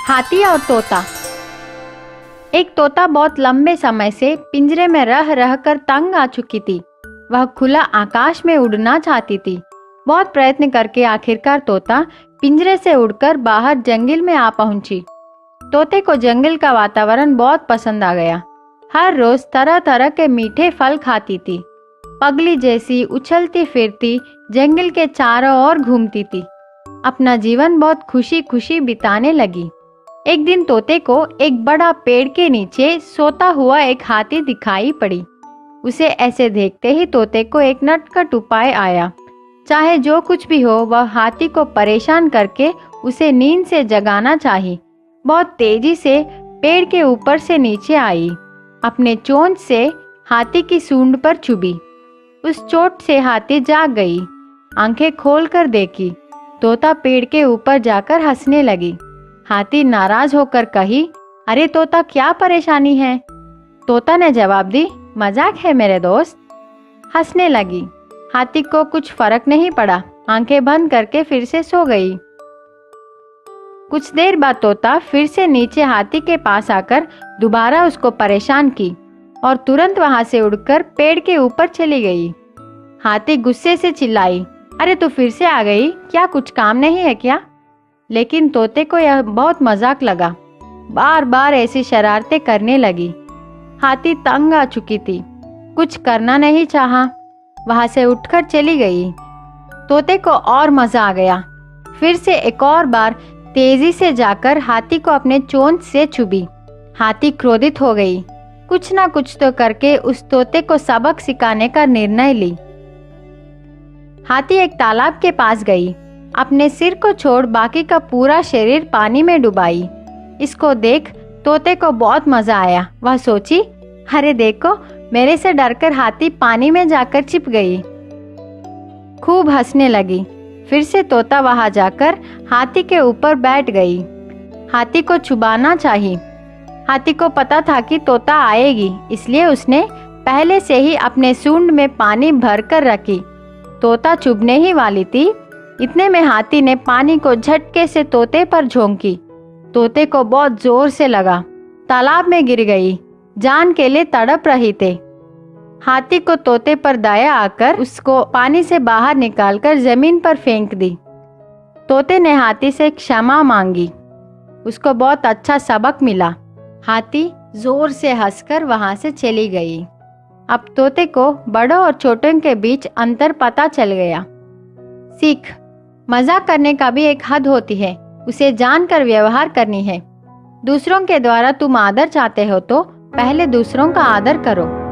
हाथी और तोता। एक तोता बहुत लंबे समय से पिंजरे में रह रह कर तंग आ चुकी थी। वह खुला आकाश में उड़ना चाहती थी। बहुत प्रयत्न करके आखिरकार तोता पिंजरे से उड़कर बाहर जंगल में आ पहुंची। तोते को जंगल का वातावरण बहुत पसंद आ गया। हर रोज तरह तरह के मीठे फल खाती थी। पगली जैसी उछलती फिरती जंगल के चारों ओर घूमती थी। अपना जीवन बहुत खुशी खुशी बिताने लगी। एक दिन तोते को एक बड़ा पेड़ के नीचे सोता हुआ एक हाथी दिखाई पड़ी। उसे ऐसे देखते ही तोते को एक नटखट उपाय आया। चाहे जो कुछ भी हो, वह हाथी को परेशान करके उसे नींद से जगाना चाहिए। बहुत तेजी से पेड़ के ऊपर से नीचे आई। अपने चोंच से हाथी की सूंड पर चुभी। उस चोट से हाथी जाग गई। आंखें खोलकर देखी। तोता पेड़ के ऊपर जाकर हंसने लगी। हाथी नाराज होकर कही, अरे तोता, क्या परेशानी है? तोता ने जवाब दी, मजाक है मेरे दोस्त। हंसने लगी। हाथी को कुछ फर्क नहीं पड़ा। आंखें बंद करके फिर से सो गई। कुछ देर बाद तोता फिर से नीचे हाथी के पास आकर दोबारा उसको परेशान की और तुरंत वहां से उड़कर पेड़ के ऊपर चली गई। हाथी गुस्से से चिल्लाई, अरे तू फिर से आ गई? क्या कुछ काम नहीं है क्या? लेकिन तोते को यह बहुत मजाक लगा। बार बार ऐसी शरारतें करने लगी। हाथी तंग आ चुकी थी। कुछ करना नहीं चाहा। वहां से उठकर चली गई। तोते को और मजा आ गया। फिर से एक और बार तेजी से जाकर हाथी को अपने चोंच से चुभी। हाथी क्रोधित हो गई। कुछ ना कुछ तो करके उस तोते को सबक सिखाने का निर्णय ली। हाथी एक तालाब के पास गई। अपने सिर को छोड़ बाकी का पूरा शरीर पानी में डुबाई। इसको देख तोते को बहुत मजा आया। वह सोची, अरे देखो, मेरे से डरकर हाथी पानी में जाकर छिप गई। खूब हंसने लगी। फिर से तोता वहां जाकर हाथी के ऊपर बैठ गई। हाथी को चुबाना चाहिए। हाथी को पता था कि तोता आएगी, इसलिए उसने पहले से ही अपने सूंड में पानी भरकर रखी। तोता चुभने ही वाली थी। इतने में हाथी ने पानी को झटके से तोते पर झोंकी। तोते को बहुत जोर से लगा। तालाब में गिर गई। जान के लिए तड़प रही थे। हाथी को तोते पर दया आकर उसको पानी से बाहर निकालकर जमीन पर फेंक दी। तोते ने हाथी से क्षमा मांगी। उसको बहुत अच्छा सबक मिला। हाथी जोर से हंसकर वहां से चली गई। अब तोते को बड़ों और छोटों के बीच अंतर पता चल गया। सीख, मजाक करने का भी एक हद होती है। उसे जानकर व्यवहार करनी है। दूसरों के द्वारा तुम आदर चाहते हो तो पहले दूसरों का आदर करो।